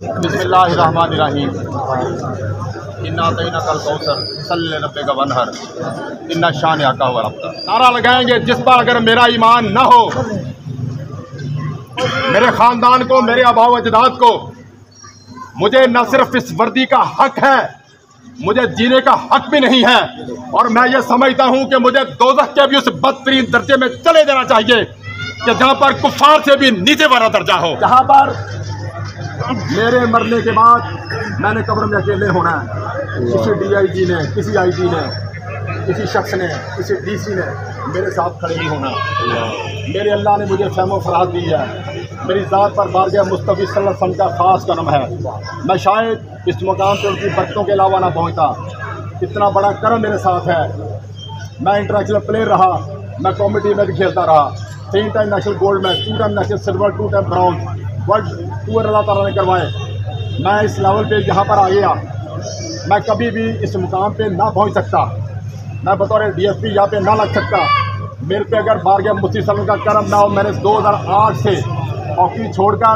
बिस्मिल्लाहिर्रहमानिर्रहीम। इन्ना तैना कल कौसर सल्ले रब्बे का वनहर इन्ना शान आका हुआ रब्ता। नारा लगाएंगे जिस पर अगर मेरा ईमान न हो, मेरे ख़ानदान को, मेरे आबाओ अजदाद को, मुझे न सिर्फ इस वर्दी का हक है, मुझे जीने का हक भी नहीं है। और मैं ये समझता हूँ कि मुझे दोज़ख के भी उस बदतरीन दर्जे में चले जाना चाहिए कि जहाँ पर कुफ़ार से भी नीचे वाला दर्जा हो, जहाँ पर मेरे मरने के बाद मैंने कब्र में अकेले होना है। किसी DIG ने, किसी IG ने, किसी शख्स ने, किसी DC ने मेरे साथ खड़े नहीं होना। मेरे अल्लाह ने मुझे फ़हम फराज दी है, मेरी ज़ात पर बारगाह मुस्तफ़ी सल्लल्लाहु अलैहि वसल्लम का ख़ास करम है। मैं शायद इस मुकाम पर उनकी बरकतों के अलावा ना पहुँचता। इतना बड़ा करम मेरे साथ है। मैं इंटरनेशनल प्लेयर रहा, मैं कॉमेडी में भी खेलता रहा, 3 टाइम नेशनल गोल्ड में, 2 time national silver, 2 time brown, world tour अल्लाह ताला ने करवाए। मैं इस लेवल पे यहाँ पर आ गया, मैं कभी भी इस मुकाम पे ना पहुँच सकता, मैं बतौर DSP यहाँ पे ना लग सकता। मेरे पे अगर बारगाह मुफ्ती सल्लल्लाहु अलैहि वसल्लम का करम ना हो। मैंने 2008 से हॉकी छोड़कर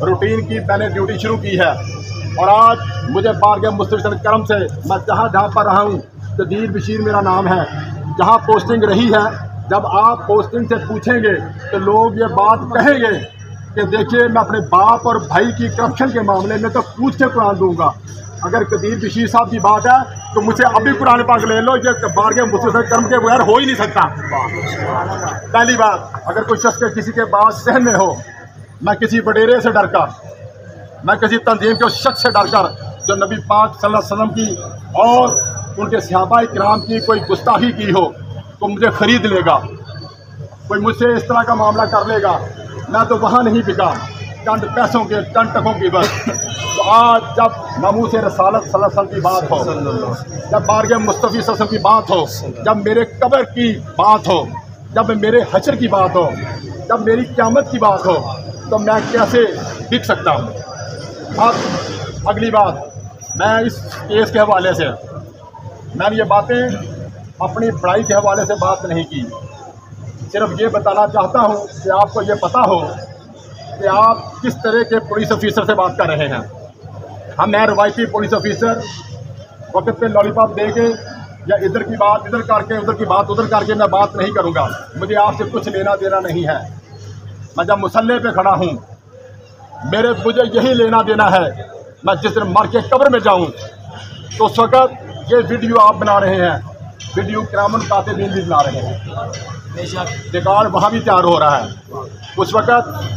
रूटीन की मैंने ड्यूटी शुरू की है और आज मुझे बारगाह मुफ्ती सल्लल्लाहु अलैहि वसल्लम के करम से मैं जहाँ पर रहा हूँ, कदीर बशीर मेरा नाम है, जहाँ पोस्टिंग रही है। जब आप पोस्टिंग से पूछेंगे तो लोग ये बात कहेंगे कि देखिए मैं अपने बाप और भाई की करप्शन के मामले में तो पूछ के कुरान दूंगा। अगर कदीर बशीर साहब की बात है तो मुझे अभी कुरान पाक ले लो, ये बारगाह मुफ्ती से कर्म के बगैर हो ही नहीं सकता। पहली बात, अगर कोई शख्स किसी के बात सहन में हो, मैं किसी वडेरे से डर कर, मैं किसी तंजीम के उस शख्स से डर कर जो नबी पाक सल्लल्लाहु अलैहि वसल्लम की और उनके सहाबाए किराम की कोई गुस्ताखी की हो तो मुझे ख़रीद लेगा, कोई मुझसे इस तरह का मामला कर लेगा, मैं तो वहाँ नहीं बिका चंद पैसों के, चंद टकों की बस। तो आज जब नामूस रसालत सल्लल्लाहु अलैहि वसल्लम की बात हो, जब बारगाह मुस्तफ़ी सल्लल्लाहु अलैहि वसल्लम की बात हो, जब मेरे कब्र की बात हो, जब मेरे हश्र की बात हो, जब मेरी क़यामत की बात हो, तो मैं कैसे बिक सकता हूँ। अब अगली बात, मैं इस केस के हवाले से, मैंने ये बातें अपनी पढ़ाई के हवाले से बात नहीं की, सिर्फ ये बताना चाहता हूँ कि आपको ये पता हो कि आप किस तरह के पुलिस ऑफिसर से बात कर रहे हैं। मैं रवायती पुलिस ऑफिसर वक्त पे लॉलीपॉप दे के या इधर की बात इधर करके, उधर की बात उधर करके मैं बात नहीं करूँगा। मुझे आपसे कुछ लेना देना नहीं है। मैं जब मुसल्ले पे खड़ा हूँ, मुझे यही लेना देना है। मैं जिस दिन मर के कब्र में जाऊँ तो उस वक़्त ये वीडियो आप बना रहे हैं, वीडियो किरामन कातिबीन भी बना रहे हैं, रिकॉर्ड वहाँ भी तैयार हो रहा है। उस वक़्त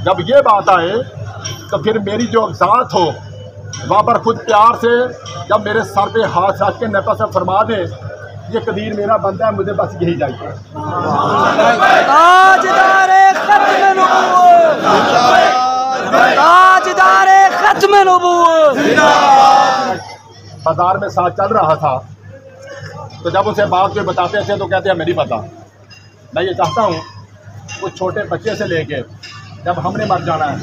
जब ये बात आए तो फिर मेरी जो ज़ात हो वहाँ पर खुद प्यार से जब मेरे सर पे हाथ रख के नफ़ा से फरमा दे, ये कदीर मेरा बंदा है, मुझे बस यही चाहिए। बाजार में साथ चल रहा था तो जब उसे बात कोई बताते थे तो कहते हैं मेरी पता। मैं ये चाहता हूँ कुछ छोटे बच्चे से लेके जब हमने मर जाना है,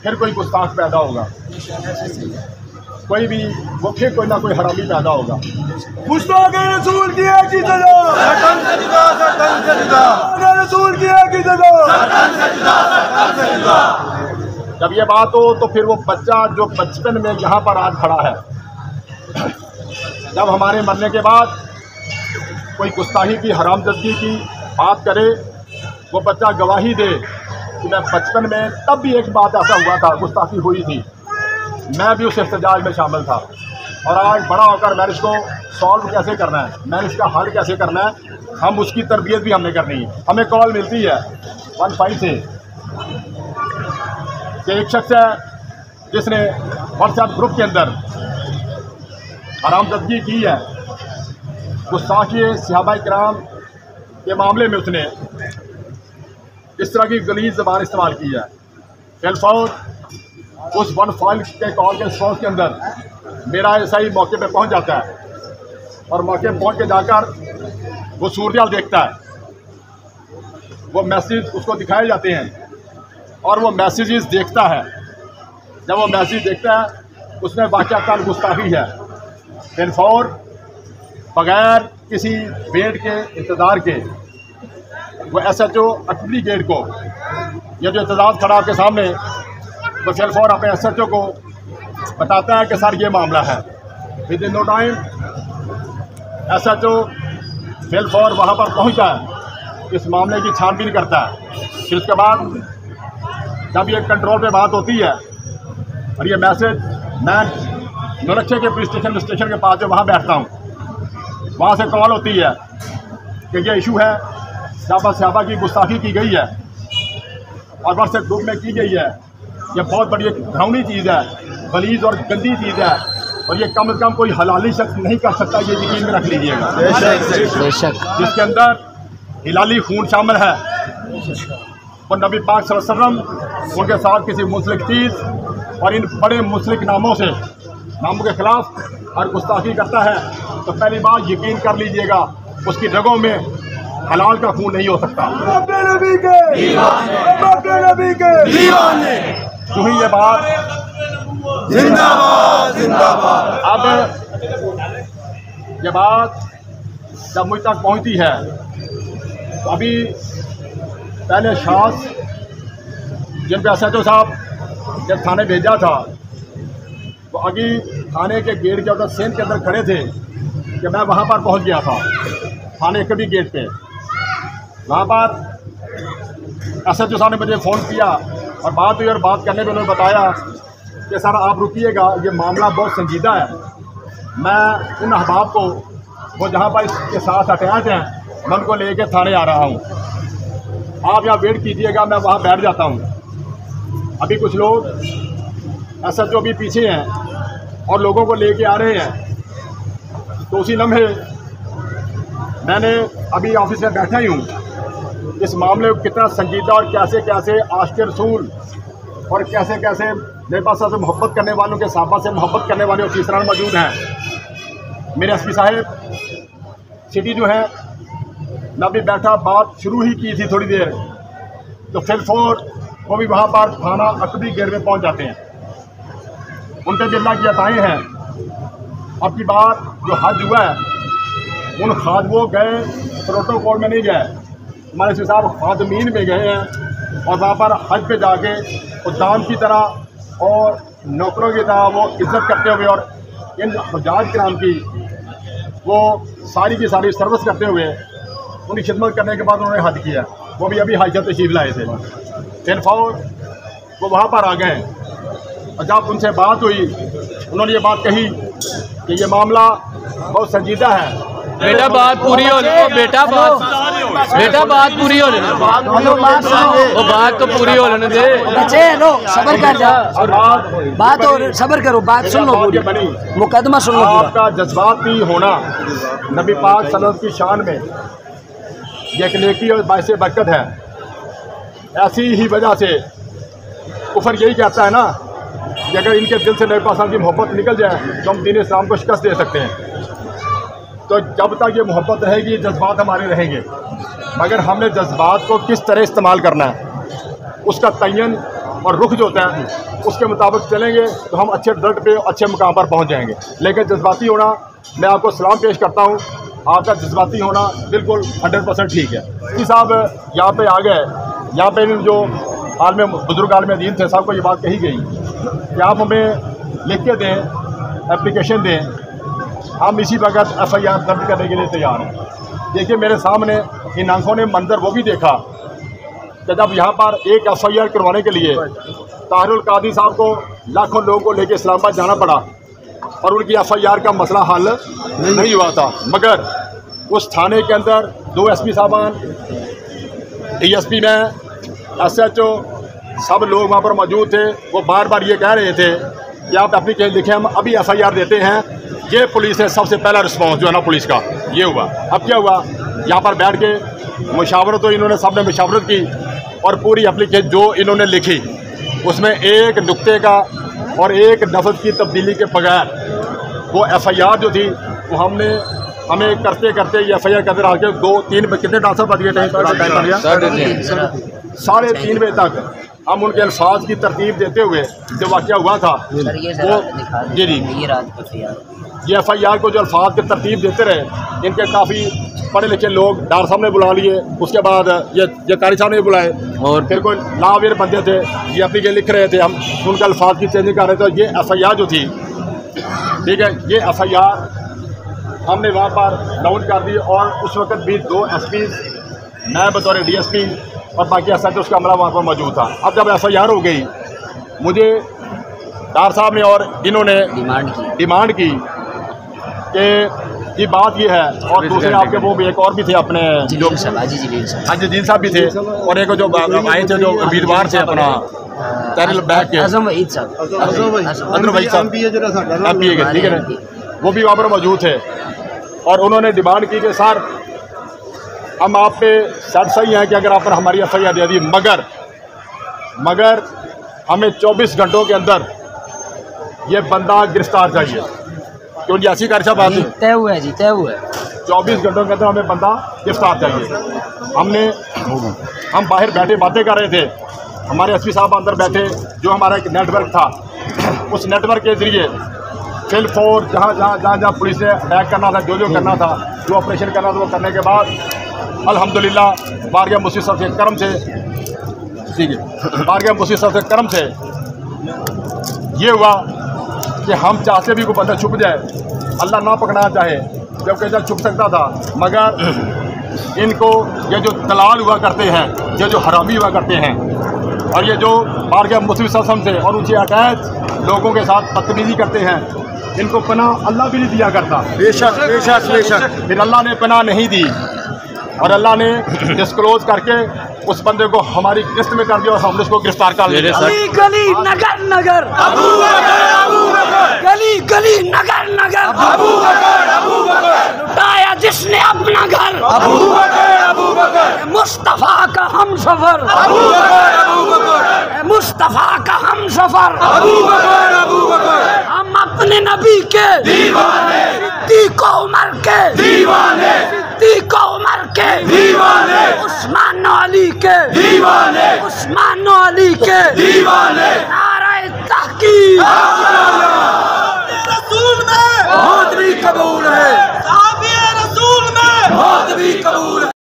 फिर कोई गुस्ताख पैदा होगा, कोई भी वो फिर कोई ना कोई हरामी पैदा होगा। रसूल की एक ही रसूल की एक ही जब ये बात हो तो फिर वो बच्चा जो बचपन में यहाँ पर आज खड़ा है, जब हमारे मरने के बाद कोई गुस्ताही की, हरामजदगी की बात करे, वो बच्चा गवाही दे कि मैं बचपन में तब भी एक बात ऐसा हुआ था, गुस्ताखी हुई थी, मैं भी उस एहतजाज में शामिल था। और आज बड़ा होकर मैंने इसको सॉल्व कैसे करना है, मैंने इसका हल कैसे करना है, हम उसकी तरबियत भी हमने करनी है। हमें कॉल मिलती है 15 से कि एक शख्स है जिसने व्हाट्सएप ग्रुप के अंदर हरामजदगी की है, गुस्ताखी सहाबाए किराम के मामले में उसने इस तरह की गलीज़ ज़बान इस्तेमाल की है। टेलीफोन उस 15 के कॉल के रिस्पॉन्स के अंदर मेरा SI मौके पे पहुंच जाता है और मौके पे पहुंच के जाकर वो सूरत देखता है, वो मैसेज उसको दिखाए जाते हैं और वो मैसेजेस देखता है। जब वो मैसेज देखता है उसमें वाक़अतन गुस्ताखी है। टेलीफोन बगैर किसी वेट के इंतज़ार के वो SHO अटली गेट को, ये जो इंतज़ार खड़ा आपके सामने, तो टेलीफोन अपने SHO को बताता है कि सर ये मामला है। Within no time SHO फिलफॉर वहाँ पर पहुँचता है, इस मामले की छानबीन करता है। फिर उसके बाद जब ये कंट्रोल पे बात होती है और ये मैसेज मैं नौलक्खे के पुलिस स्टेशन के पास जो वहाँ बैठता हूँ, वहाँ से कॉल होती है कि ये इशू है, सहाबा की गुस्ताखी की गई है और व्हाट्सएप ग्रुप में की गई है। ये बहुत बड़ी एक घिनौनी चीज़ है, गलीज और गंदी चीज़ है और ये कम से कम कोई हलाली शख्स नहीं कर सकता, ये यकीन में रख लीजिएगा। जिसके अंदर हिलाली खून शामिल है और नबी पाक सल्लल्लाहु अलैहि वसल्लम उनके साथ किसी मुस्लिक चीज़ और इन बड़े मुस्लिक नामों के खिलाफ और गुस्ताखी करता है, तो पहली बात यकीन कर लीजिएगा उसकी रगों में हलाल का खून नहीं हो सकता। जो ही ये बात जिंदाबाद जिंदाबाद। अब ये बात जब मुझ तक पहुंचती है तो अभी पहले शास जिनके SHO साहब जब थाने भेजा था वो अभी थाने के गेट के उधर सेंध के अंदर खड़े थे कि मैं वहाँ पर पहुँच गया था थाने के भी गेट पे। वहाँ पर SHO साहब ने मुझे फ़ोन किया और बात हुई और बात करने में उन्होंने बताया कि सर आप रुकिएगा, ये मामला बहुत संजीदा है। मैं उन अहबाब को वो जहाँ पर इसके साथ अटैच हैं मैं उनको लेके थाने आ रहा हूँ, आप यहाँ वेट कीजिएगा, मैं वहाँ बैठ जाता हूँ। अभी कुछ लोग SHO भी पीछे हैं और लोगों को लेके आ रहे हैं। तो उसी लम्हे मैंने अभी ऑफिस में बैठा ही हूँ, इस मामले को कितना संजीदा और कैसे कैसे आशिक़ रसूल और कैसे कैसे मेरे पास से मोहब्बत करने वालों के सहाबा से मोहब्बत करने वाले ऑफिसरान मौजूद हैं। मेरे SP साहब सिटी जो है, मैं अभी बैठा बात शुरू ही की थी थोड़ी देर, तो फिलफोर वो भी वहाँ पर थाना अकबी गेट में पहुँच जाते हैं। उनके भी अल्लाह की अताएँ हैं। अब की बात जो हज हुआ है उन खादमों गए, प्रोटोकॉल में नहीं गए, हमारे SP साहब खादमीन में गए हैं और वहाँ पर हज पे जाके खुदाम की तरह और नौकरों की तरह वो इज़्ज़त करते हुए और इन हजाज कराम की वो सारी की सारी सर्विस करते हुए उनकी खिदमत करने के बाद उन्होंने हज किया। वो भी अभी हाई तशरीफ लाए थे। फिर फौर वो वहाँ पर आ गए और जब उनसे बात हुई उन्होंने ये बात कही कि ये मामला बहुत संजीदा है। बेटा बात पूरी हो बेटा बात पूरी हो वो बात तो पूरी हो लेने दे बच्चे लो सबर कर जा बात और सबर करो, बात सुन लो पूरी, मुकदमा सुन लो। आपका जज्बाती होना नबी पाक सल्लल्लाहु अलैहि वसल्लम की शान में ये एक नेकी और बाइसे बरकत है। ऐसी ही वजह से कुफर यही कहता है ना कि अगर इनके दिल से नबी पाक की मोहब्बत निकल जाए तो हम दीन इस्लाम को शिकस्त दे सकते हैं। तो जब तक ये मोहब्बत रहेगी जज्बात हमारे रहेंगे, मगर हमने जज्बात को किस तरह इस्तेमाल करना है उसका तयन और रुख जो होता है उसके मुताबिक चलेंगे तो हम अच्छे रिजल्ट पे अच्छे मुकाम पर पहुंच जाएंगे। लेकिन जज्बाती होना, मैं आपको सलाम पेश करता हूं, आपका जज्बाती होना बिल्कुल 100% ठीक है। जी साहब यहाँ पे आ गए, यहाँ पे जो आलम बुजुर्ग आलम दीन थे साहब को ये बात कही गई कि आप हमें लिख के दें, एप्लीकेशन दें, हम इसी वक्त FIR दर्ज करने के लिए तैयार हैं। देखिए मेरे सामने इन आंखों ने मंजर वो भी देखा कि जब यहाँ पर एक FIR करवाने के लिए ताहिरुल कादी साहब को लाखों लोगों को लेकर इस्लामाबाद जाना पड़ा और उनकी FIR का मसला हल नहीं हुआ था। मगर उस थाने के अंदर 2 SP साहबान, DSP में SHO सब लोग वहाँ पर मौजूद थे। वो बार बार ये कह रहे थे कि आप एप्लीकेशन लिखें, हम अभी FIR देते हैं। ये पुलिस है सबसे पहला रिस्पॉन्स जो है ना पुलिस का ये हुआ। अब क्या हुआ, यहाँ पर बैठ के मुशावरत तो इन्होंने सब ने मुशावरत की और पूरी एप्लीकेशन जो इन्होंने लिखी उसमें एक नुक्ते का और एक लफ्ज़ की तब्दीली के बगैर वो FIR जो थी वो हमें करते करते ये FIR करते रह के 2-3 कितने डांसर बज गए थे 3:30 बजे तक हम उनके अल्फाज की तरतीब देते हुए जो वाक़या हुआ था वो ये FIR को जो अल्फाज की तरतीब देते रहे, इनके काफ़ी पढ़े लिखे लोग डार साहब ने बुला लिए, उसके बाद ये कारी साहब ने बुलाए, और फिर कोई लावेर बंदे थे, ये अपनी के लिख रहे थे, हम उनका अल्फाज की चेंजिंग कर रहे थे। ये FIR जो थी, ठीक है, ये FIR हमने वहाँ पर डाउन कर दी, और उस वक्त भी 2 SP, मैं बतौर DSP और बाकी SHO उसका अमला वहाँ पर मौजूद था। अब जब FIR हो गई, मुझे डार साहब ने और इन्होंने डिमांड की कि ये बात ये है, और दूसरे आपके वो भी एक और भी थे अपने जो जलील साहब भी थे, और एक जो आए थे जो उम्मीदवार थे अपना तहरीर बैक के अज़म वहीद साहब, ठीक है ना, वो भी वहाँ पर मौजूद थे। और उन्होंने डिमांड की कि सर हम आप पे शर्त सही है कि अगर आपने हमारी FIR दे दी, मगर हमें 24 घंटों के अंदर ये बंदा गिरफ्तार चाहिए, क्योंकि ऐसी कारी बात तय हुआ है जी, तय हुआ है। 24 घंटों के अंदर हमें बंदा गिरफ्तार चाहिए। हम बाहर बैठे बातें कर रहे थे, हमारे SP साहब अंदर बैठे, जो हमारा एक नेटवर्क था, उस नेटवर्क के ज़रिए फिल फोर जहाँ पुलिस ने अटैक करना था, जो करना था, जो ऑपरेशन करना था, वो करने के बाद अल्हम्दुलिल्लाह बारगाह मुफ्ती साहब के करम से, ठीक है, बारगाह मुफ्ती साहब के करम से ये हुआ कि हम चाहते भी कोई बंदा छुप जाए, अल्लाह ना पकड़ना चाहे, जब कैसा छुप सकता था, मगर इनको ये जो दलाल हुआ करते हैं, ये जो हरामी हुआ करते हैं, और ये जो बारगाह मुफ्ती साहब से और उनसे अटैच लोगों के साथ बदतमीजी करते हैं, इनको पनाह अल्लाह भी नहीं दिया करता। बेशक बेशक बेशक। फिर अल्लाह ने पनाह नहीं दी, और अल्लाह ने डिस्क्लोज करके उस बंदे को हमारी किस्त में कर दिया, और हमने उसको गिरफ्तार कर लिया। गली गली नगर नगर अबू बकर, गली गली नगर नगर अबू बकर, लुटाया जिसने अपना घर अबू बकर, मुस्तफा का हम सफर अबू बकर, मुस्तफा का हम सफर अबू बकर, हम अपने नबी के दीवाने, सिद्दीक़ उमर के दीवाने, सिद्दीक़ उमर के दीवाने, उस्मान अली के दीवाने, उस्मान अली के दीवाने, नारे तहकीक।